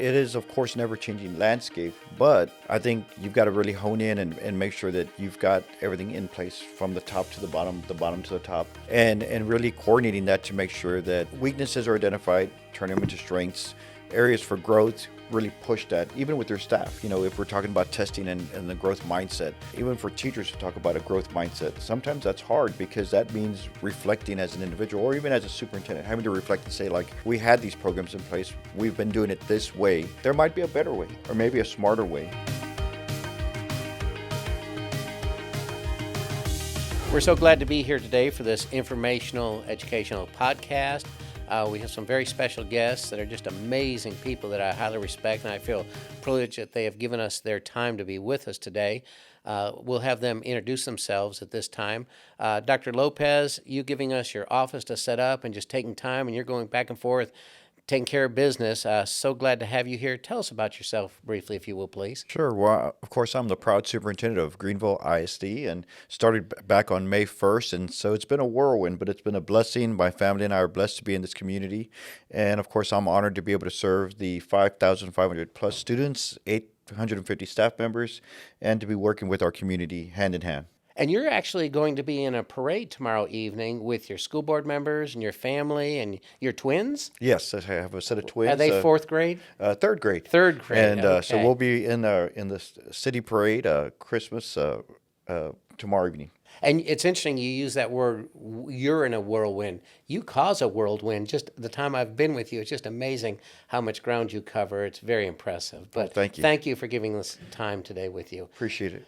it is, of course, never-changing landscape, but I think you've got to really hone in and make sure that you've got everything in place from the top to the bottom to the top, and really coordinating that to make sure that weaknesses are identified, turn them into strengths, areas for growth, really push that, even with their staff. If we're talking about testing and the growth mindset, even for teachers to talk about a growth mindset, sometimes that's hard because that means reflecting as an individual or even as a superintendent, having to reflect and say, like, we had these programs in place, we've been doing it this way. There might be a better way or maybe a smarter way. We're so glad to be here today for this informational, educational podcast. We have some very special guests that are just amazing people that I highly respect, and I feel privileged that they have given us their time to be with us today. We'll have them introduce themselves at this time. Dr. Lopez, you giving us your office to set up and just taking time, and you're going back and forth, taking care of business. So glad to have you here. Tell us about yourself briefly, if you will, please. Sure. Well, of course, I'm the proud superintendent of Greenville ISD and started back on May 1st. And so it's been a whirlwind, but it's been a blessing. My family and I are blessed to be in this community. And of course, I'm honored to be able to serve the 5,500 plus students, 850 staff members, and to be working with our community hand in hand. And you're actually going to be in a parade tomorrow evening with your school board members and your family and your twins? Yes, I have a set of twins. Are they fourth grade? Third grade. Third grade, And okay. so we'll be in the city parade, Christmas, tomorrow evening. And it's interesting you use that word, you're in a whirlwind. You cause a whirlwind. Just the time I've been with you, it's just amazing how much ground you cover. It's very impressive. But thank you. Thank you for giving us time today with you. Appreciate it.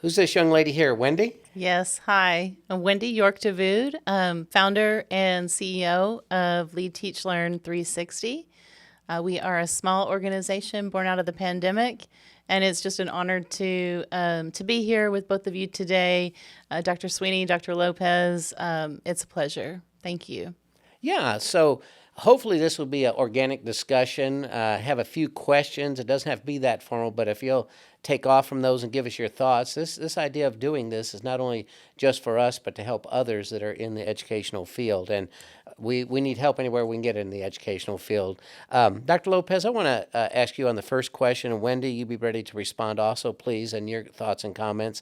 Who's this young lady here, Wendy? Yes, hi. I'm Wendy York Davoud, founder and CEO of Lead Teach Learn 360. We are a small organization born out of the pandemic, and it's just an honor to be here with both of you today. Dr. Sweeney, Dr. Lopez, it's a pleasure. Thank you. Yeah, so hopefully this will be an organic discussion. Have a few questions. It doesn't have to be that formal, but if you'll take off from those and give us your thoughts. This idea of doing this is not only just for us, but to help others that are in the educational field. And we need help anywhere we can get in the educational field. Dr. Lopez, I want to ask you on the first question, and Wendy, you be ready to respond also, please, and your thoughts and comments.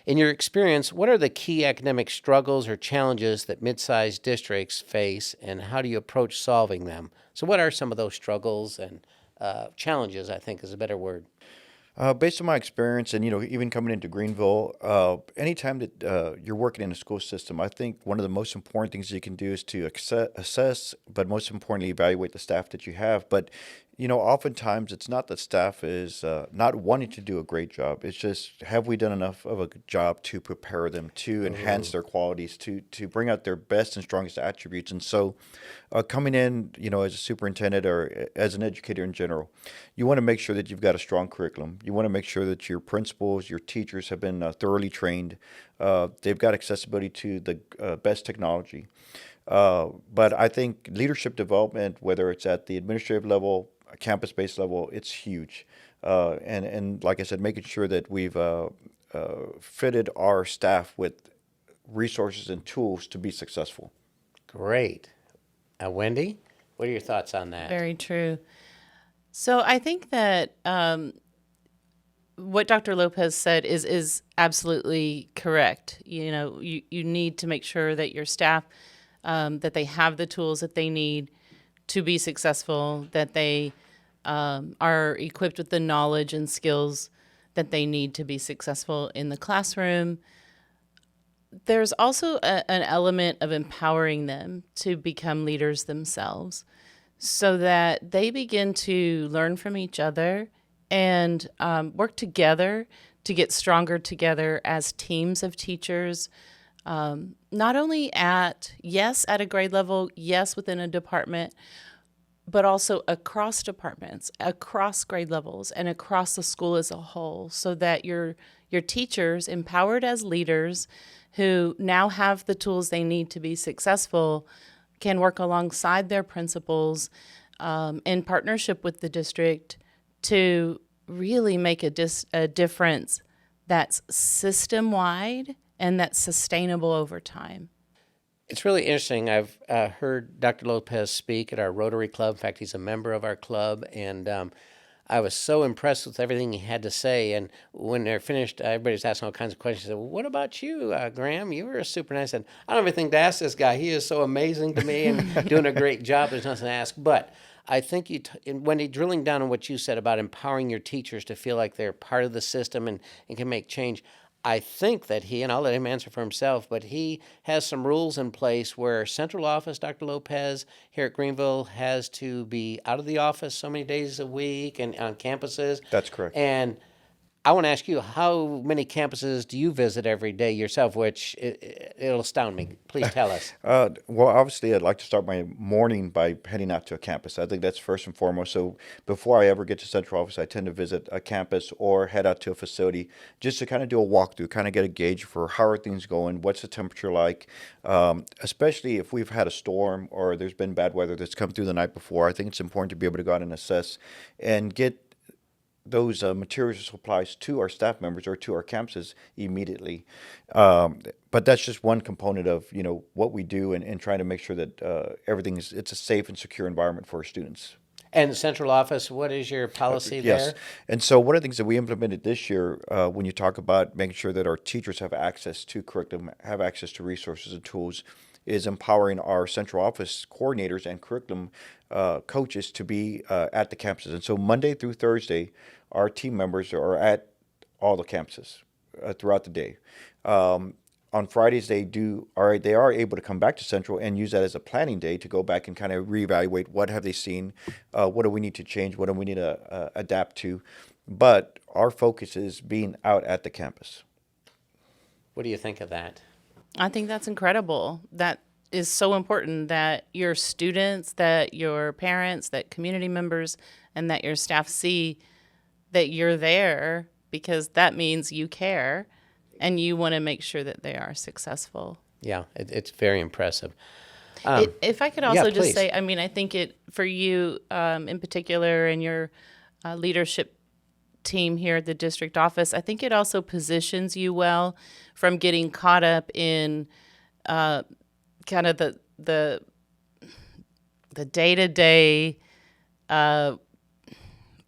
In your experience, what are the key academic struggles or challenges that mid-sized districts face, and how do you approach solving them? So what are some of those struggles and challenges, I think is a better word? Based on my experience and, even coming into Greenville, anytime that you're working in a school system, I think one of the most important things you can do is to assess, but most importantly, evaluate the staff that you have. But, oftentimes it's not that staff is not wanting to do a great job. It's just, have we done enough of a good job to prepare them, to enhance their qualities, to bring out their best and strongest attributes? And so coming in, as a superintendent or as an educator in general, you want to make sure that you've got a strong curriculum. You want to make sure that your principals, your teachers have been thoroughly trained. They've got accessibility to the best technology. But I think leadership development, whether it's at the administrative level, campus-based level, it's huge. And like I said, making sure that we've fitted our staff with resources and tools to be successful. Great. Wendy, what are your thoughts on that? Very true. So I think that what Dr. Lopez said is absolutely correct. You need to make sure that your staff, that they have the tools that they need to be successful, that they are equipped with the knowledge and skills that they need to be successful in the classroom. There's also an element of empowering them to become leaders themselves so that they begin to learn from each other and work together to get stronger together as teams of teachers, not only at a grade level, yes, within a department, but also across departments, across grade levels, and across the school as a whole, so that your teachers, empowered as leaders who now have the tools they need to be successful, can work alongside their principals in partnership with the district to really make a difference that's system-wide and that's sustainable over time. It's really interesting. I've heard Dr. Lopez speak at our Rotary Club. In fact, he's a member of our club, and I was so impressed with everything he had to say. And when they're finished, everybody's asking all kinds of questions. I said, well, what about you, Graham? You were a superintendent. I said, I don't have anything to ask this guy. He is so amazing to me and doing a great job. There's nothing to ask. But I think Wendy, drilling down on what you said about empowering your teachers to feel like they're part of the system and can make change, I think that and I'll let him answer for himself, but he has some rules in place where central office, Dr. Lopez, here at Greenville, has to be out of the office so many days a week and on campuses. That's correct. And I want to ask you, how many campuses do you visit every day yourself, which it'll astound me. Please tell us. Well, obviously, I'd like to start my morning by heading out to a campus. I think that's first and foremost. So before I ever get to central office, I tend to visit a campus or head out to a facility just to kind of do a walkthrough, kind of get a gauge for how are things going, what's the temperature like, especially if we've had a storm or there's been bad weather that's come through the night before. I think it's important to be able to go out and assess and get those materials or supplies to our staff members or to our campuses immediately. But that's just one component of what we do and trying to make sure that it's a safe and secure environment for our students. And the central office, what is your policy there? Yes. And so one of the things that we implemented this year, when you talk about making sure that our teachers have access to curriculum, have access to resources and tools, is empowering our central office coordinators and curriculum coaches to be at the campuses. And so Monday through Thursday, our team members are at all the campuses throughout the day. On Fridays, they are able to come back to Central and use that as a planning day to go back and kind of reevaluate what have they seen, what do we need to change, what do we need to adapt to. But our focus is being out at the campus. What do you think of that? I think that's incredible. That is so important that your students, that your parents, that community members, and that your staff see that you're there, because that means you care and you want to make sure that they are successful. Yeah, it's very impressive. If I could also just please. say, I mean, I think for you in particular and your leadership team here at the district office, I think it also positions you well from getting caught up in kind of the day-to-day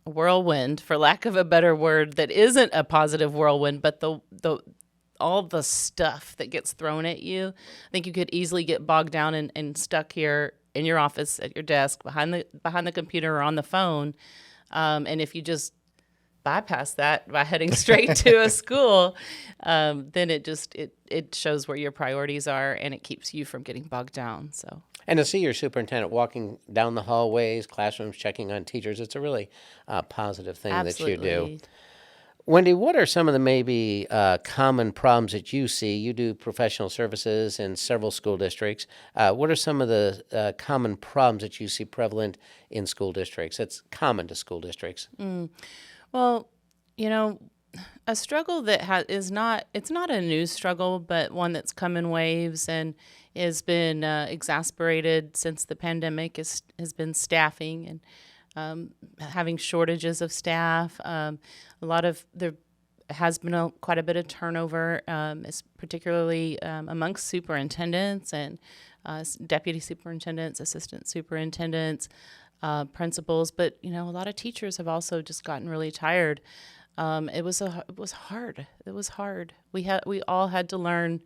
whirlwind, for lack of a better word, that isn't a positive whirlwind, but all the stuff that gets thrown at you. I think you could easily get bogged down and stuck here in your office at your desk behind the computer or on the phone. And if you just bypass that by heading straight to a school, then it shows where your priorities are and it keeps you from getting bogged down. So. And to see your superintendent walking down the hallways, classrooms, checking on teachers, it's a really positive thing Absolutely. that you do. Wendy, what are some of the maybe common problems that you see? You do professional services in several school districts. What are some of the common problems that you see prevalent in school districts? That's common to school districts. Well, a struggle that it's not a new struggle, but one that's come in waves and has been exacerbated since the pandemic has been staffing and having shortages of staff. There has been quite a bit of turnover, particularly amongst superintendents and deputy superintendents, assistant superintendents, principals. But a lot of teachers have also just gotten really tired. It was hard. It was hard. We all had to learn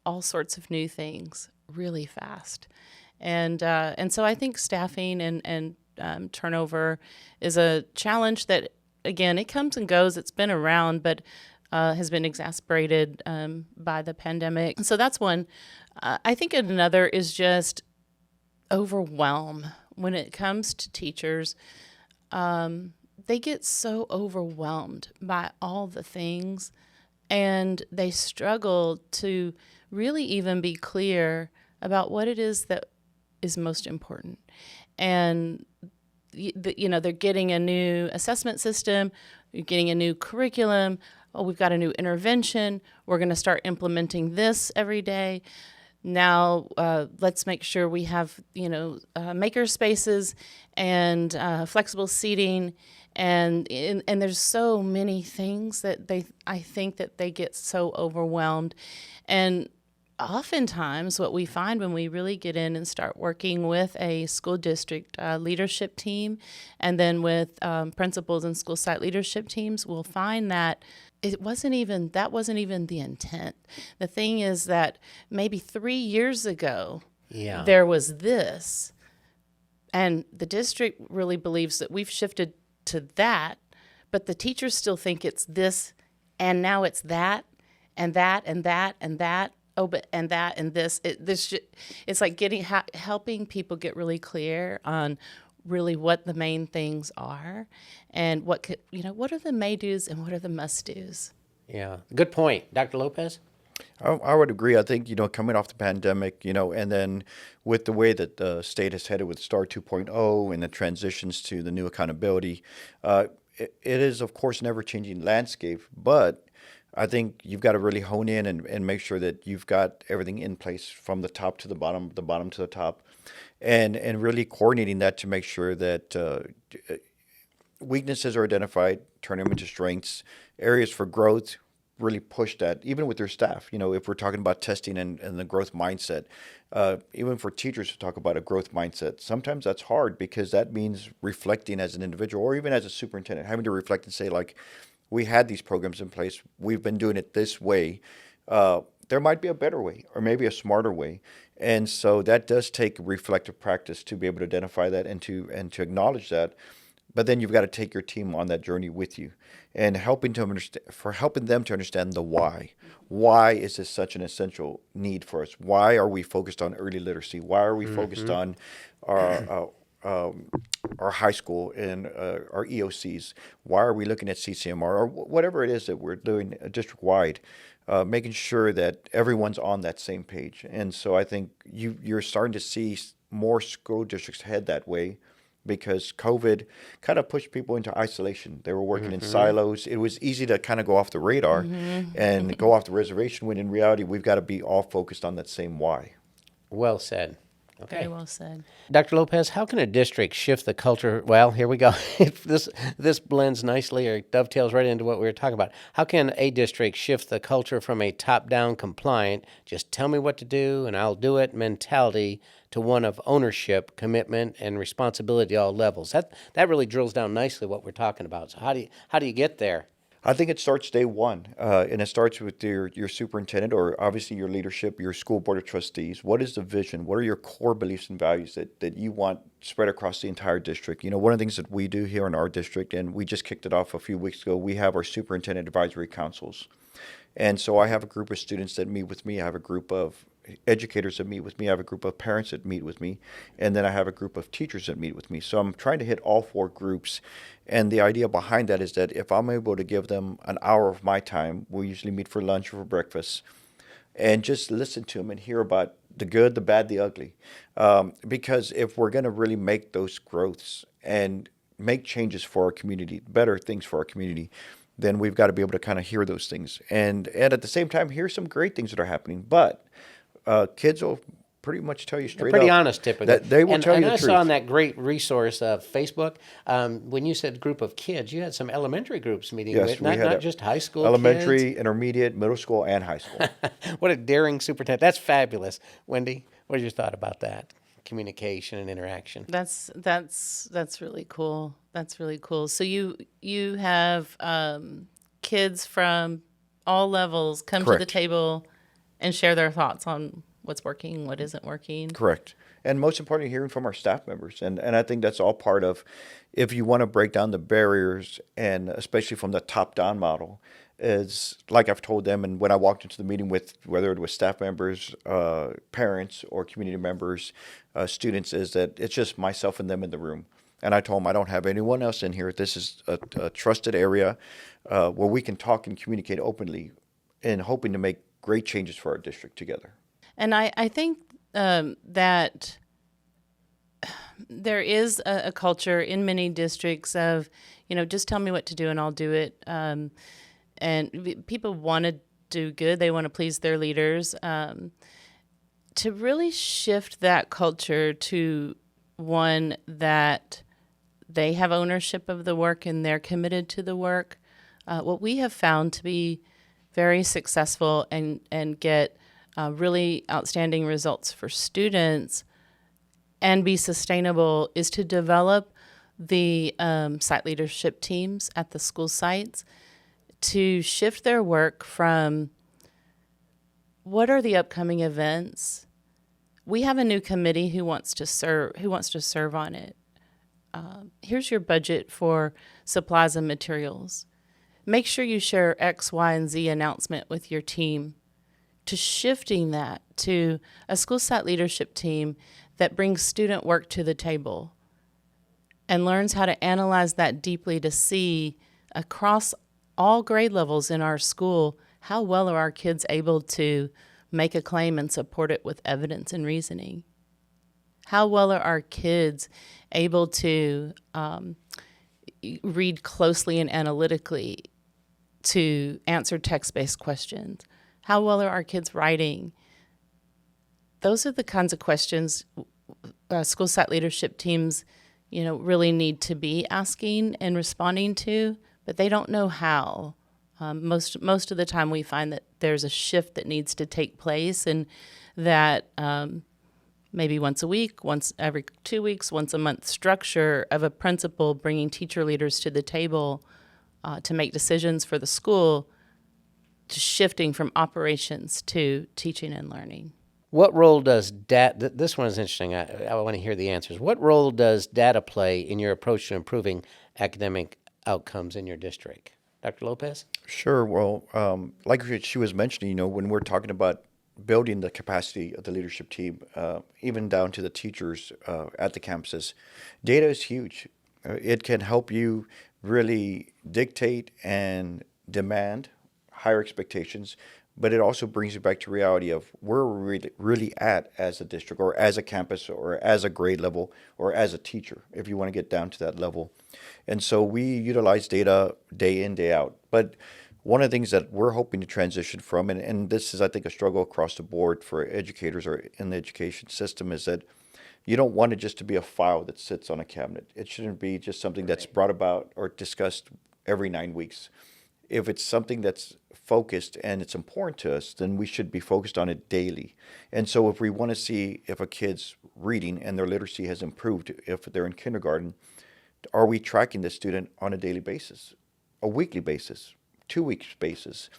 all sorts of new things really fast, and so I think staffing and turnover is a challenge that, again, it comes and goes. It's been around, but has been exacerbated by the pandemic. So that's one. I think another is just overwhelm. When it comes to teachers, they get so overwhelmed by all the things, and they struggle to really even be clear about what it is that is most important. And they're getting a new assessment system, you're getting a new curriculum. Oh, we've got a new intervention. We're going to start implementing this every day. Now, let's make sure we have, maker spaces and flexible seating, and there's so many things that I think that they get so overwhelmed. And oftentimes what we find when we really get in and start working with a school district leadership team and then with principals and school site leadership teams, we'll find that that wasn't even the intent. The thing is that maybe 3 years ago, there was this, and the district really believes that we've shifted to that, but the teachers still think it's this, and now it's that, and that, and that, and that. Oh, but and that and this. It's like helping people get really clear on really what the main things are, and what are the may do's and what are the must do's. Yeah, good point, Dr. Lopez. I would agree. I think, coming off the pandemic, and then with the way that the state has headed with STAR 2.0 and the transitions to the new accountability, it is, of course, an ever-changing landscape, but I think you've got to really hone in and make sure that you've got everything in place from the top to the bottom to the top, and really coordinating that to make sure that weaknesses are identified, turn them into strengths, areas for growth, really push that, even with their staff. If we're talking about testing and the growth mindset, even for teachers to talk about a growth mindset, sometimes that's hard because that means reflecting as an individual or even as a superintendent, having to reflect and say, like, we had these programs in place. We've been doing it this way. There might be a better way or maybe a smarter way. And so that does take reflective practice to be able to identify that and to acknowledge that. But then you've got to take your team on that journey with you and helping them to understand the why. Why is this such an essential need for us? Why are we focused on early literacy? Why are we focused on our high school and our EOCs? Why are we looking at CCMR or whatever it is that we're doing district-wide, making sure that everyone's on that same page? And so I think you're starting to see more school districts head that way because COVID kind of pushed people into isolation. They were working in silos. It was easy to kind of go off the radar and go off the reservation when in reality we've got to be all focused on that same why. Well said. Okay. Very well said. Dr. Lopez, how can a district shift the culture? Well, here we go. This blends nicely or dovetails right into what we were talking about. How can a district shift the culture from a top-down compliant, just tell me what to do and I'll do it mentality to one of ownership, commitment, and responsibility at all levels? That really drills down nicely what we're talking about. So how do you get there? I think it starts day one, and it starts with your superintendent or obviously your leadership, your school board of trustees. What is the vision? What are your core beliefs and values that you want spread across the entire district? One of the things that we do here in our district, and we just kicked it off a few weeks ago, we have our Superintendent Advisory Councils. And so I have a group of students that meet with me. I have a group of educators that meet with me. I have a group of parents that meet with me. And then I have a group of teachers that meet with me. So I'm trying to hit all four groups. And the idea behind that is that if I'm able to give them an hour of my time, we usually meet for lunch or for breakfast, and just listen to them and hear about the good, the bad, the ugly. Because if we're going to really make those growths and make changes for our community, better things for our community, then we've got to be able to kind of hear those things. And at the same time, hear some great things that are happening. But kids will pretty much tell you straight They're pretty up. honest, typically. That they will tell you the truth. And I saw on that great resource of Facebook, when you said group of kids, you had some elementary groups meeting with, not just high school elementary, kids. Intermediate, middle school, and high school. What a daring superintendent. That's fabulous. Wendy, what is your thought about that? Communication and interaction. That's really cool. That's really cool. So you have kids from all levels come to the table and share their thoughts on what's working, what isn't working. Correct. And most importantly, hearing from our staff members. And I think that's all part of, if you want to break down the barriers, and especially from the top-down model, is like I've told them, and when I walked into the meeting with, whether it was staff members, parents, or community members, students, is that it's just myself and them in the room. And I told them I don't have anyone else in here. This is a trusted area where we can talk and communicate openly and hoping to make great changes for our district together. And I think that there is a culture in many districts of, just tell me what to do and I'll do it. And people want to do good. They want to please their leaders. To really shift that culture to one that they have ownership of the work and they're committed to the work, what we have found to be very successful and get really outstanding results for students and be sustainable is to develop the site leadership teams at the school sites to shift their work from what are the upcoming events. We have a new committee who wants to serve on it. Here's your budget for supplies and materials. Make sure you share X, Y, and Z announcement with your team, to shifting that to a school site leadership team that brings student work to the table and learns how to analyze that deeply to see across all grade levels in our school, how well are our kids able to make a claim and support it with evidence and reasoning? How well are our kids able to read closely and analytically to answer text-based questions? How well are our kids writing? Those are the kinds of questions school site leadership teams, really need to be asking and responding to, but they don't know how. Most of the time we find that there's a shift that needs to take place, and that maybe once a week, once every 2 weeks, once a month structure of a principal bringing teacher leaders to the table to make decisions for the school, to shifting from operations to teaching and learning. What role does data, this one is interesting, I want to hear the answers. What role does data play in your approach to improving academic outcomes in your district? Dr. Lopez? Sure. Well, like she was mentioning, when we're talking about building the capacity of the leadership team, even down to the teachers at the campuses, data is huge. It can help you really dictate and demand higher expectations, but it also brings you back to reality of where we're really at as a district or as a campus or as a grade level or as a teacher, if you want to get down to that level. And so we utilize data day in, day out. But one of the things that we're hoping to transition from, and this is, I think, a struggle across the board for educators or in the education system, is that you don't want it just to be a file that sits on a cabinet. It shouldn't be just something that's brought about or discussed every 9 weeks. If it's something that's focused and it's important to us, then we should be focused on it daily. And so if we want to see if a kid's reading and their literacy has improved, if they're in kindergarten, are we tracking the student on a daily basis, a weekly basis, 2 weeks basis?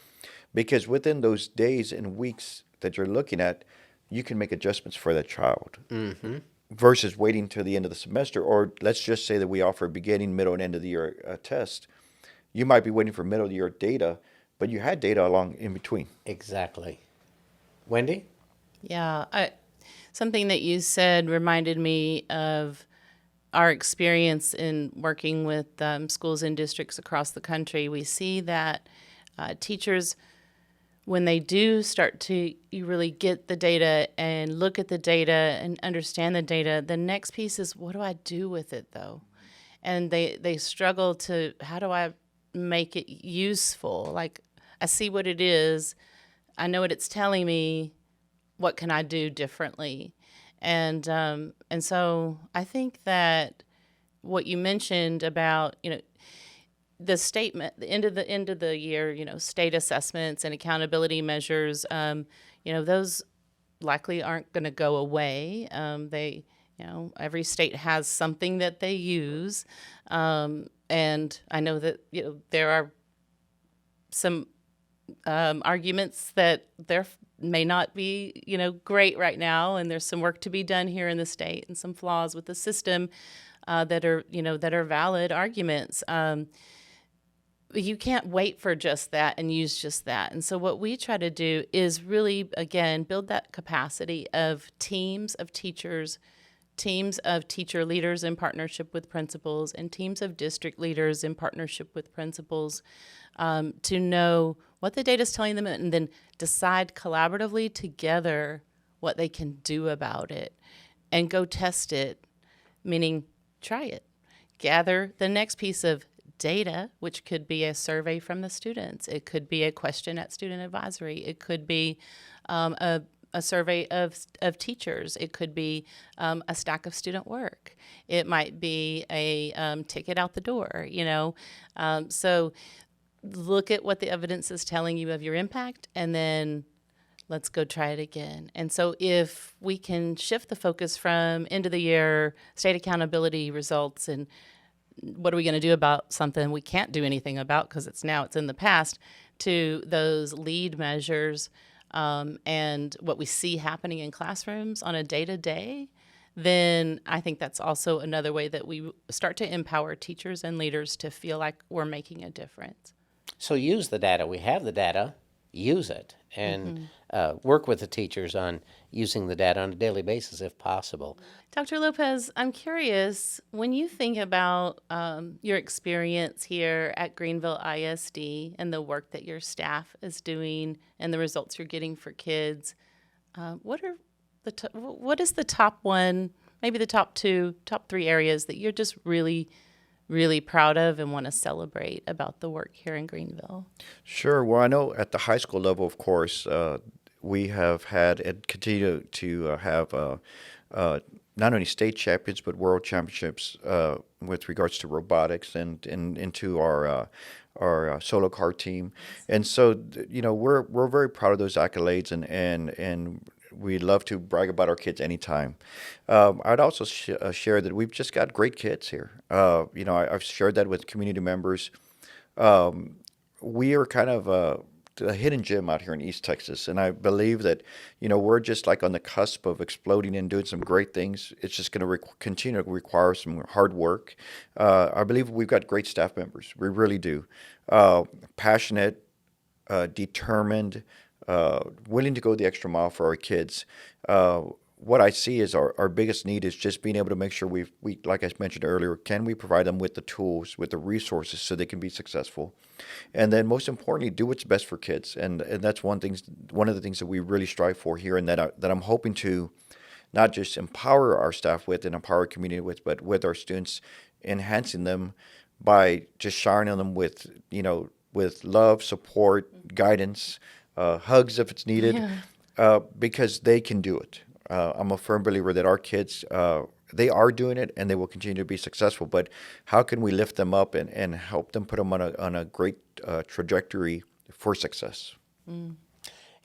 Because within those days and weeks that you're looking at, you can make adjustments for that child. Mm-hmm. Versus waiting till the end of the semester, or let's just say that we offer a beginning, middle, and end of the year test. You might be waiting for middle of the year data, but you had data along in between. Exactly. Wendy? Yeah, something that you said reminded me of our experience in working with schools and districts across the country. We see that teachers, when they do start to really get the data and look at the data and understand the data, the next piece is, what do I do with it, though? And they struggle to, how do I make it useful? Like, I see what it is, I know what it's telling me, what can I do differently? And so I think that what you mentioned about, the statement, the end of the year, state assessments and accountability measures, those likely aren't going to go away. They, every state has something that they use, and I know that there are some arguments that there may not be great right now, and there's some work to be done here in the state and some flaws with the system that are valid arguments. You can't wait for just that and use just that. And so what we try to do is really, again, build that capacity of teams of teachers, teams of teacher leaders in partnership with principals, and teams of district leaders in partnership with principals, to know what the data is telling them and then decide collaboratively together what they can do about it and go test it, meaning try it. Gather the next piece of data, which could be a survey from the students. It could be a question at student advisory. It could be a survey of teachers. It could be a stack of student work. It might be a ticket out the door, So look at what the evidence is telling you of your impact, and then let's go try it again. And so if we can shift the focus from end of the year state accountability results and what are we going to do about something we can't do anything about because it's in the past, to those lead measures and what we see happening in classrooms on a day-to-day, then I think that's also another way that we start to empower teachers and leaders to feel like we're making a difference. So use the data. We have the data. Use it. And work with the teachers on using the data on a daily basis if possible. Dr. Lopez, I'm curious, when you think about your experience here at Greenville ISD and the work that your staff is doing and the results you're getting for kids, what is the top one, maybe the top two, top three areas that you're just really proud of and want to celebrate about the work here in Greenville? Sure. Well, I know at the high school level, of course, we have had and continue to have not only state champions but world championships with regards to robotics and into our solo car team. And so, we're very proud of those accolades and we love to brag about our kids anytime. I'd also share that we've just got great kids here. I've shared that with community members. We are kind of a hidden gem out here in East Texas, and I believe that we're just like on the cusp of exploding and doing some great things. It's just going to continue to require some hard work. I believe we've got great staff members. We really do. Passionate, determined, willing to go the extra mile for our kids. What I see is our biggest need is just being able to make sure we, like I mentioned earlier, can we provide them with the tools, with the resources so they can be successful? And then most importantly, do what's best for kids. And that's one of the things that we really strive for here, and that I'm hoping to not just empower our staff with and empower our community with, but with our students, enhancing them by just showering them with love, support, guidance, hugs if it's needed, because they can do it. I'm a firm believer that our kids, they are doing it and they will continue to be successful. But how can we lift them up and help them put them on a great trajectory for success? Mm.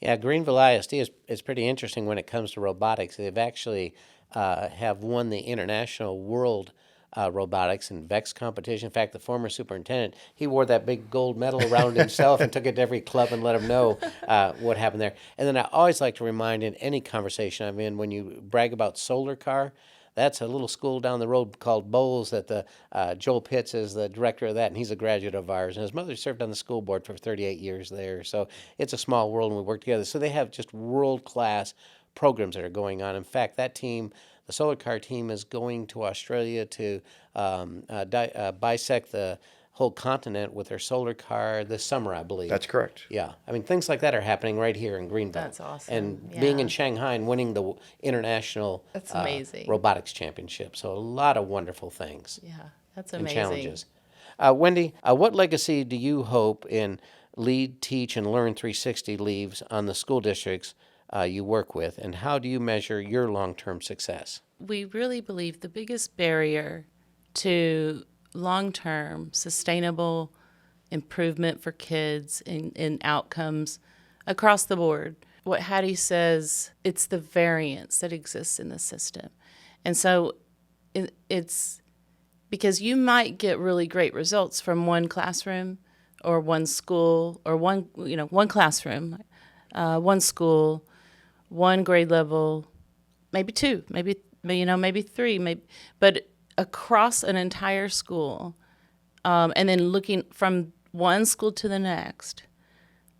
Yeah, Greenville ISD is pretty interesting when it comes to robotics. They've actually have won the International World Robotics and VEX competition. In fact, the former superintendent, he wore that big gold medal around himself and took it to every club and let them know what happened there. And then I always like to remind in any conversation I'm in, when you brag about solar car, that's a little school down the road called Bowles that the Joel Pitts is the director of that, and he's a graduate of ours. And his mother served on the school board for 38 years there. So it's a small world, and we work together. So they have just world-class programs that are going on. In fact, that team, the solar car team, is going to Australia to bisect the whole continent with their solar car this summer, I believe. That's correct. Yeah. I mean, things like that are happening right here in Greenville. That's awesome. And being in Shanghai and winning the international That's amazing. Robotics championship. So a lot of wonderful things. Yeah, that's And amazing. challenges. Wendy, what legacy do you hope in Lead, Teach, and Learn 360 leaves on the school districts you work with, and how do you measure your long-term success? We really believe the biggest barrier to long-term sustainable improvement for kids in outcomes across the board, what Hattie says, it's the variance that exists in the system. And so it's because you might get really great results from one classroom or one school or one classroom, one school, one grade level, maybe two, maybe three, but across an entire school, and then looking from one school to the next,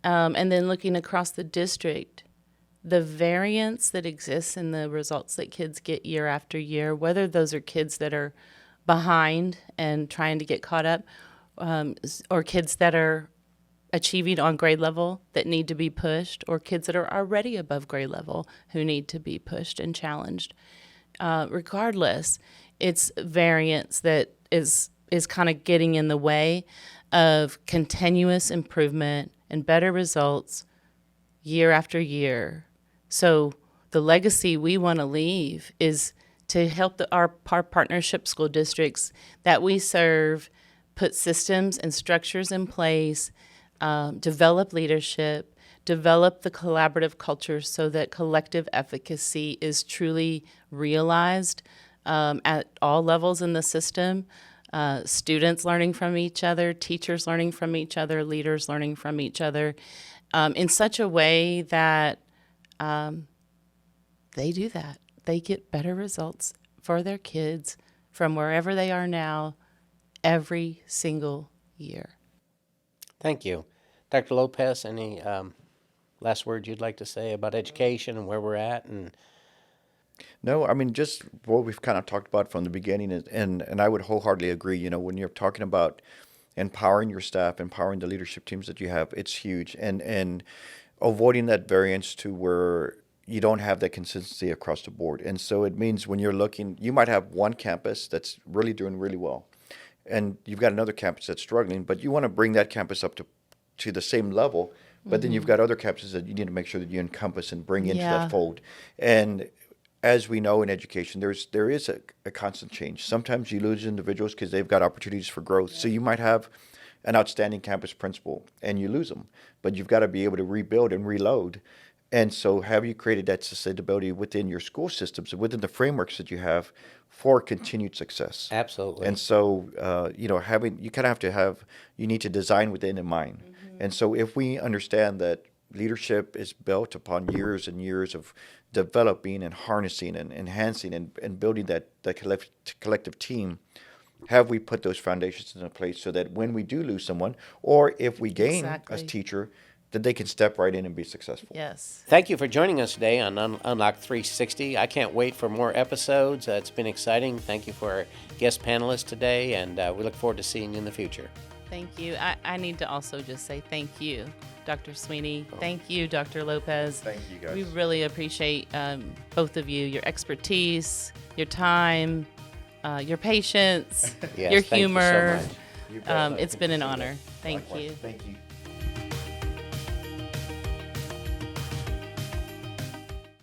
and then looking across the district, the variance that exists in the results that kids get year after year, whether those are kids that are behind and trying to get caught up, or kids that are achieving on grade level that need to be pushed, or kids that are already above grade level who need to be pushed and challenged. Regardless, it's variance that is kind of getting in the way of continuous improvement and better results year after year. So the legacy we want to leave is to help our partnership school districts that we serve put systems and structures in place, develop leadership develop the collaborative culture so that collective efficacy is truly realized at all levels in the system. Students learning from each other, teachers learning from each other, leaders learning from each other, in such a way that they do that. They get better results for their kids from wherever they are now every single year. Thank you. Dr. Lopez, any last words you'd like to say about education and where we're at? And No, I mean, just what we've kind of talked about from the beginning, and I would wholeheartedly agree. You know, when you're talking about empowering your staff, empowering the leadership teams that you have, it's huge, and avoiding that variance to where you don't have that consistency across the board. And so it means when you're looking, you might have one campus that's really doing really well, and you've got another campus that's struggling, but you want to bring that campus up to the same level. But then you've got other campuses that you need to make sure that you encompass and bring into Yeah. that fold. And as we know in education, there is a constant change. Sometimes you lose individuals because they've got opportunities for growth. So you might have an outstanding campus principal and you lose them, but you've got to be able to rebuild and reload. And so have you created that sustainability within your school systems and within the frameworks that you have for continued success? absolutely. And so, you kind of you need to design with the end in mind. And so if we understand that leadership is built upon years and years of developing and harnessing and enhancing and building that collective team, have we put those foundations into place so that when we do lose someone, or if we gain Exactly. a teacher, that they can step right in and be successful. Yes. Thank you for joining us today on Unlock 360. I can't wait for more episodes. It's been exciting. Thank you for our guest panelists today, and we look forward to seeing you in the future. Thank you. I need to also just say thank you, Dr. Sweeney. Thank you, Dr. Lopez. Thank you, guys. We really appreciate both of you, your expertise, your time, your patience, Yes, your thank you so humor. much. You bet. It's been an honor. Thank Likewise. you. Thank you.